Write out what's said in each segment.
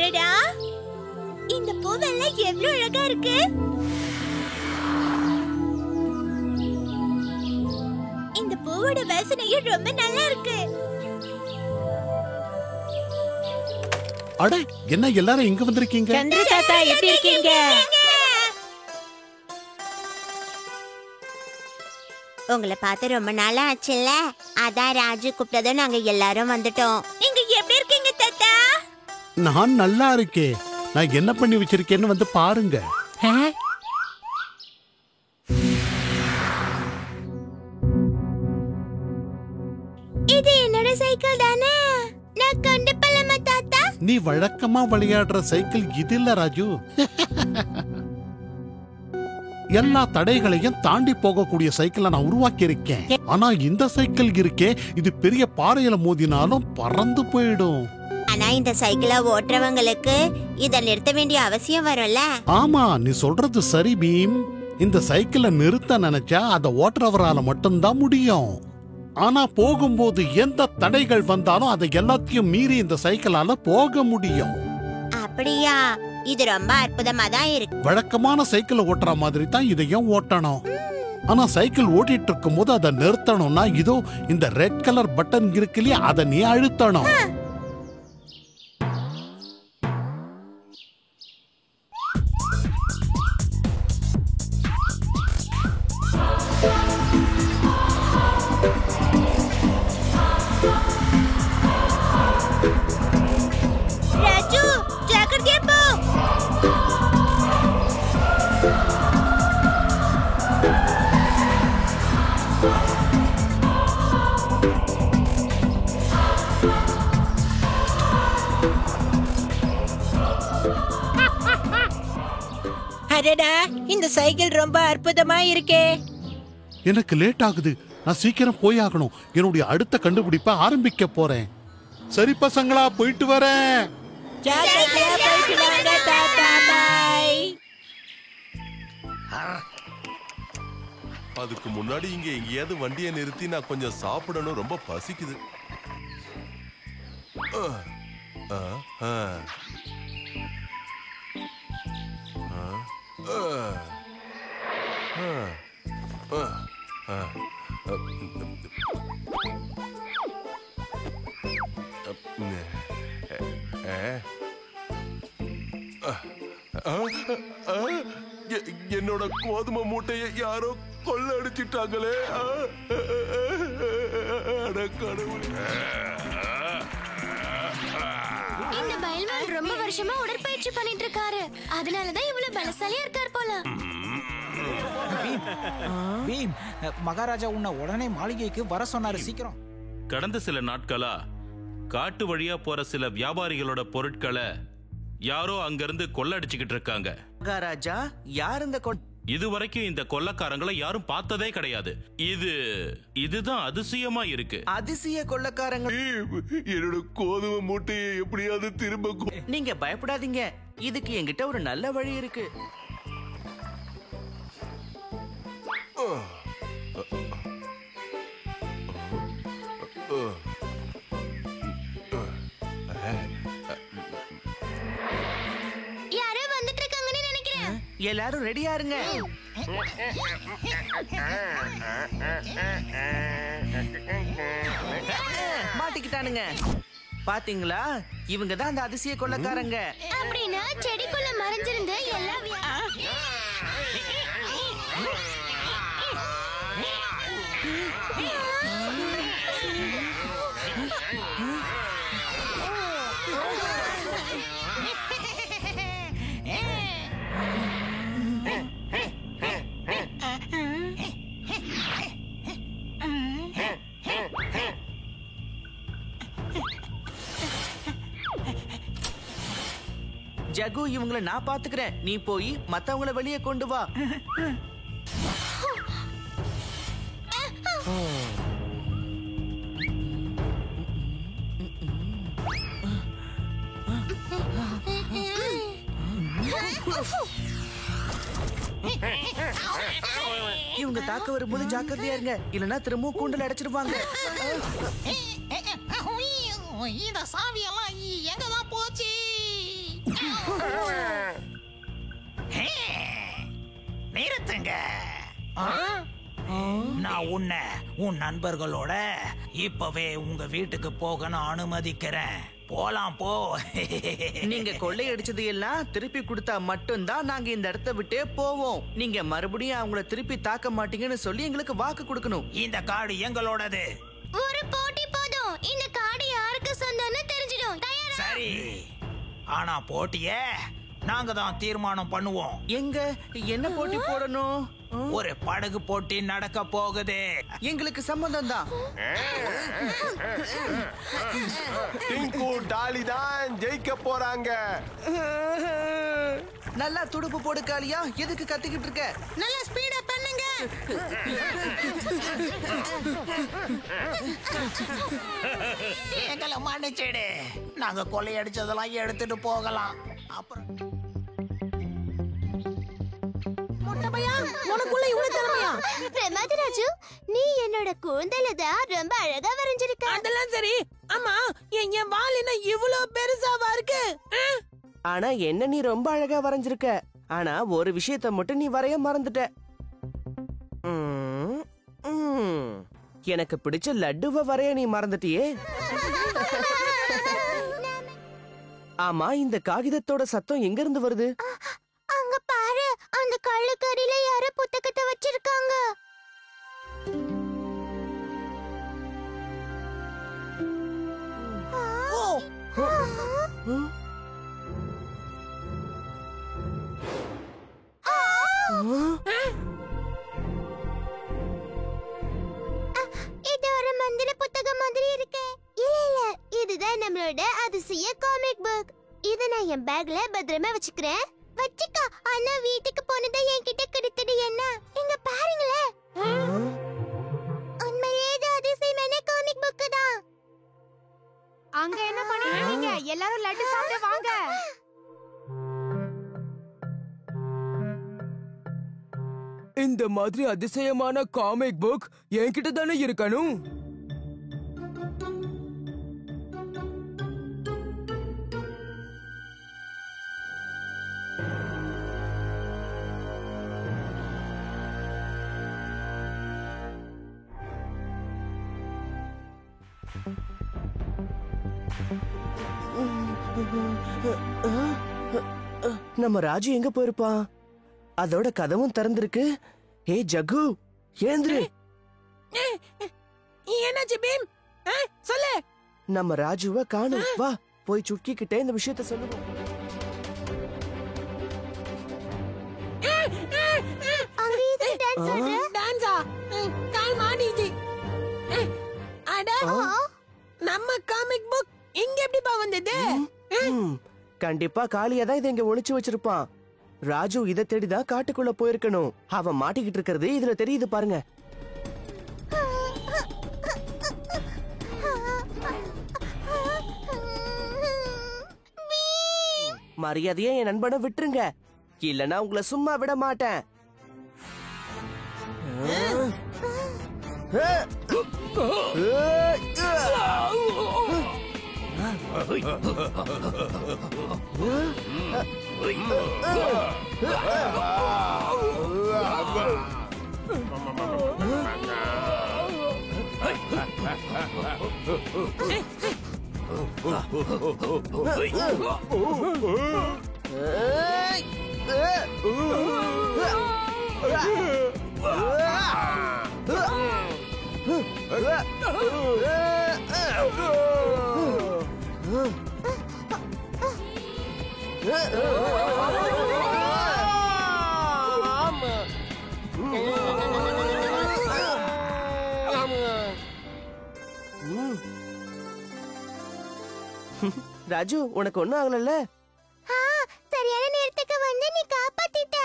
அடடா, இந்த பூவெல்லாம் எவ்வளவு அழகா இருக்கு. இந்த பூவோட வாசனையும் ரொம்ப நல்லா இருக்கு. அட, என்ன எல்லாரும் இங்க வந்திருக்கீங்க? சந்திர தாத்தா எப்படி இருக்கீங்க? உங்களை பார்த்து ரொம்ப நாளா ஆச்சுல்ல, அதான் ராஜு கூப்பிட்டதும் நாங்க எல்லாரும் வந்துட்டோம். நீங்க எப்படி இருக்கீங்க தாத்தா? நான் நல்லா இருக்கேன். நான் என்ன பண்ணி வச்சிருக்கேன்னு வந்து பாருங்க. இது என்னோட சைக்கிள் தானே? நான் கொண்டு போலாமா தாத்தா? நீ வழக்கமா விளையாடுற சைக்கிள் இது இல்ல ராஜு. எல்லா தடைகளையும் தாண்டி போகக்கூடிய சைக்கிளை நான் உருவாக்கி இருக்கேன். ஆனா இந்த சைக்கிள் இருக்கே, இது பெரிய பாறையில மோதினாலும் பறந்து போயிடும். ஆனா இந்த சைக்கிளை ஓட்டுறவங்களுக்கு இத நிறுத்த வேண்டிய அவசியம் வரும்ல? ஆமா, நீ சொல்றது சரி பீம். இந்த சைக்கிளை நிறுத்த நினைச்சா அதை ஓட்டுறவரால மட்டும்தான் முடியும். ஆனா போகும்போது எந்த தடைகள் வந்தாலும் அதை எல்லாத்தையும் மீறி இந்த சைக்கிளால போக முடியும். அப்படியா? இது ரொம்ப அற்புதமா தான் இருக்கு. வழக்கமான சைக்கிள் ஓட்டுற மாதிரி தான் இதையும் ஓட்டணும். ஆனா சைக்கிள் ஓட்டிட்டு இருக்கும் போது அதை நிறுத்தணும்னா இதோ இந்த ரெட் கலர் பட்டன் இருக்கு இல்லையா, அதை நீ அழுத்தணும். ராஜு, ஜாக்கிரதையா போ. அடடா, இந்த சைக்கிள் ரொம்ப அற்புதமா இருக்கே. எனக்கு லேட் ஆகுது, நான் சீக்கிரம் போயாகணும். என்னுடைய அடுத்த கண்டுபிடிப்பை ஆரம்பிக்க போறேன். சரி பசங்களா, போயிட்டு வரேன். ஜாக்கிரதையா போயிட்டு வாங்க தாத்தா. பை. அதுக்கு முன்னாடி இங்க எங்கேயாவது வண்டியை நிறுத்தி நான் கொஞ்சம் சாப்பிடணும், ரொம்ப பசிக்குது. என்னோட கோதுமை மூட்டையை யாரோ கொள்ள அடிச்சிட்டாங்களே. இந்த பைல்வான் ரொம்ப வருஷமா உடற்பயிற்சி பண்ணிட்டு இருக்காரு. அதனாலதான் இவ்வளவு பலசாலியா இருக்கார் போல. பீம், மகாராஜா உன்னை உடனே மாளிகைக்கு வர சொன்னாரு, சீக்கிரம். கடந்த சில நாட்களா காட்டு வழியா போற சில வியாபாரிகளோட பொருட்களை யாரோ அங்கிருந்து கொள்ளடிச்சுக்கிட்டு இருக்காங்க. மகாராஜா, யார் இந்த இதுவரைக்கும் இந்த கொள்ளக்காரங்களை யாரும் பார்த்ததே கிடையாது. இதுதான் அதிசயமா இருக்கு. அதிசய கொள்ளக்காரங்க. என்னோட கோதுமை மூட்டையை எப்படியாவது திரும்ப. நீங்க பயப்படாதீங்க, இதுக்கு என்கிட்ட ஒரு நல்ல வழி இருக்கு. யாரோ வந்துட்டு இருக்காங்கன்னு நினைக்கிறேன். எல்லாரும் ரெடியா இருங்க. மாட்டிக்கிட்டானுங்க. பாத்தீங்களா, இவங்க தான் அந்த அதிசய கொள்ளக்காரங்க. அப்படின்னா செடிக்குள்ள மறைஞ்சிருந்த எல்லா ஜகு, இவங்களை நான் பாத்துக்கிறேன். நீ போய் மத்தவங்கள வெளியே கொண்டு வா. இவங்க தாக்க வரும்போது ஜாக்கிரதையா இருங்க, இல்லனா திரும்ப கூண்டல அடைச்சிடுவாங்க. இந்த சாவியெல்லாம் எங்கதான் போச்சு? வாங்க. நான் உன் நண்பர்களோட இப்பவே உங்க வீட்டுக்கு போகணும் அனுமதிக்கிறேன். போலாம் போ. நீங்க கொள்ளையடிச்சது எல்லாம் திருப்பி கொடுத்தா மட்டும்தான் நாங்க இந்த இடத்த விட்டே போவோம். நீங்க மறுபடியும் அவங்கள திருப்பி தாக்க மாட்டீங்கன்னு சொல்லி எங்களுக்கு வாக்கு கொடுக்கணும். இந்த காடு எங்களோடது. ஒரு போட்டி போதும். இந்த காடு யாருக்கு சொந்தம்னு தெரிஞ்சிடும். சரி, ஆனா போட்டிய நாங்க தான் தீர்மானம் பண்ணுவோம். எங்க என்ன போட்டி போடணும்? ஒரு படகு போட்டி நடக்க போகுது. எங்களுக்கு சம்மதம் தான். டிங்கு டாலி தான் ஜெயிக்க போறாங்க. நல்லா துடுப்பு போடு காளியா. எதுக்கு கத்திக்கிட்டு இருக்க? நல்லா ஸ்பீடா பண்ணுங்க. எங்களை மன்னிச்சிடு. நாங்க கொள்ளையடிச்சதெல்லாம் எடுத்துட்டு போகலாம். அப்புறம் உனக்குள்ள இவ்வளவு திறமையா? பிரமாதி ராஜு, நீ என்னோட கூந்தல தான் ரொம்ப அழகா வரைஞ்சிருக்க. அதெல்லாம் சரி. ஆமா, என் வால் என்ன இவ்வளவு பெருசாவா இருக்கு? ஆனா என்ன நீ ரொம்ப அழகா வரைஞ்சிருக்க. ஆனா ஒரு விஷயத்த மட்டும் நீ வரைய மறந்துட்ட. எனக்கு பிடிச்ச லட்டுவ வரைய நீ மறந்துட்டியே. ஆமா, இந்த காகிதத்தோட சத்தம் எங்க இருந்து வருது? அங்க பாரு, அந்த கள்ளுக்கடியில யாரோ புத்தகத்தை வச்சிருக்காங்க. இது ஒரு மந்திர புத்தகம் மாதிரி இருக்கே. இல்ல, இதுதான் நம்மளோட அதிசய காமிக் புக். இத நான் என் பேக்ல பத்திரமா வச்சுக்கிறேன். வச்சுக்கா. ஆனா வீட்டுக்கு போனதை என்கிட்ட கிடைத்தது என்ன? இங்க பாருங்களே. உண்மையே இது அதிசயமான காமிக் புக் தான். அங்க என்ன பண்ணிருக்கீங்க? எல்லாரும் லட்டு சாப்பிட வாங்க. இந்த மாதிரி அதிசயமான காமிக் புக் என்கிட்ட தானே இருக்கணும். நம்ம ராஜு எங்க போயிருப்பான்? அதோட கதவும் திறந்திருக்கு. ஏ ஜகு, ஏந்திரு. என்னாச்சு பீம்? சொல்லு. நம்ம ராஜுவ காணோம். வா போய் சுட்கி கிட்ட இந்த விஷயத்த சொல்லுவோம். அங்க இது டான்ஸ் ஆடுற. டான்ஸா? கால் மாட்டிச்சு. அட, நம்ம காமிக் புக் இங்க எப்படிப்பா வந்தது? கண்டிப்பா காளியா தான் இதை இங்க ஒளிச்சு வச்சிருப்பான். ராஜு இதை தேடிதான் காட்டுக்குள்ள போயிருக்கணும். அவன் மாட்டிக்கிட்டு இருக்கிறது இதுல தெரியுது பாருங்க. மரியாதையா என் நண்பனை விட்டுருங்க, இல்லனா உங்களை சும்மா விட மாட்டேன். ராஜு, உனக்கு ஒண்ணும் ஆகல? சரியான நேரத்துக்கு வந்து நீ காப்பாத்திட்ட.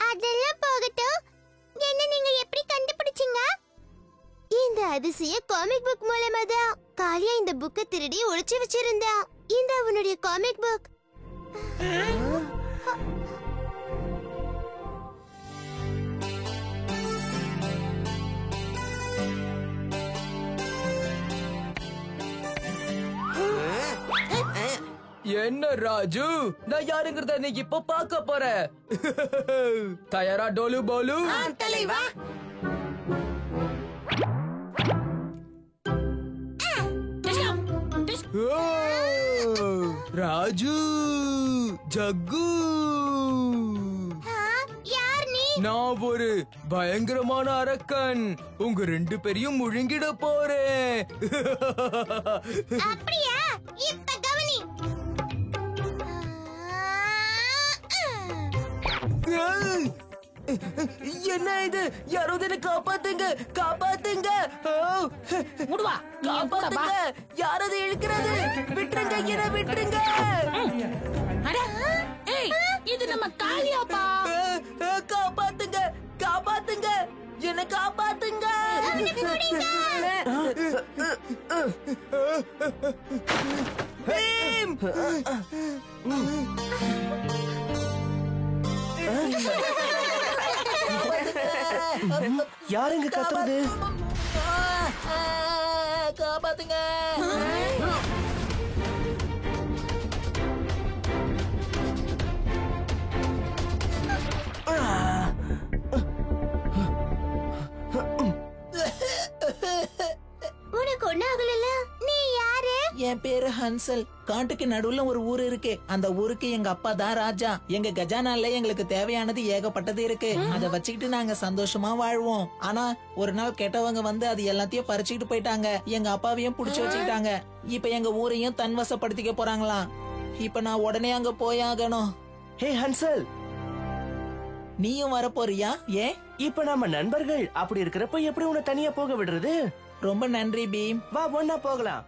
அதெல்லாம் போகட்டும். என்ன நீங்க எப்படி கண்டுபிடிச்சீங்க? இந்த அதிசய காமிக் புக் மூலமா தான் காளியா இந்த புக்கை திருடி ஒளிச்சு வச்சிருந்தா. இந்த அவனுடைய காமிக் புக். என்ன ராஜு, நான் யாருங்கிறத நீ இப்ப பார்க்க போற. தயாரா டோலு போலு? தலைவா. ஓ, ராஜு, ஜக்கு, யார் நீ? நான் ஒரு பயங்கரமான அரக்கன். உங்க 2 பேரையும் முழுங்கிட போறேன். அப்படியா? இப்ப கவனி. என்ன இது? யாராவது என்ன காப்பாத்துங்க, காப்பாத்துங்க. முடுவா, காப்பாத்துங்க. யாராவது இழுக்கிறது? விட்டுருங்க, என்ன விட்டுருங்க. ஏய், இது நம்ம காளியாப்பா. காப்பாத்துங்க, காப்பாத்துங்க, என்ன காப்பாத்துங்க. பீம்! யாருங்க கத்துறது? காப்பாத்துங்க. உனக்கு ஒண்ணு ஆகல. நீ யாரு? என் பேரு ஹன்சல். காட்டுக்கு நடுவுல ஒரு ஊர் இருக்கு. அந்த ஊருக்கு எங்க அப்பா தான் ராஜா. எங்க கஜானால எங்களுக்கு தேவையானது ஏகப்பட்டது இருக்கு. அதை வச்சுக்கிட்டு நாங்க சந்தோஷமா வாழ்வோம். ஆனா ஒரு நாள் கெட்டவங்க வந்து அது எல்லாத்தையும் பறிச்சுக்கிட்டு போயிட்டாங்க. எங்க அப்பாவையும் புடிச்சு வச்சுக்கிட்டாங்க. இப்ப எங்க ஊரையும் தன்வசப்படுத்திக்க போறாங்களாம். இப்ப நான் உடனே அங்க போயாகணும். ஹே ஹன்சல், நீயும் வர போறியா? ஏன்? இப்ப நாம நண்பர்கள். அப்படி இருக்கிறப்ப எப்படி உன்னை தனியா போக விடுறது? ரொம்ப நன்றி பீம். வா, ஒன்னா போகலாம்.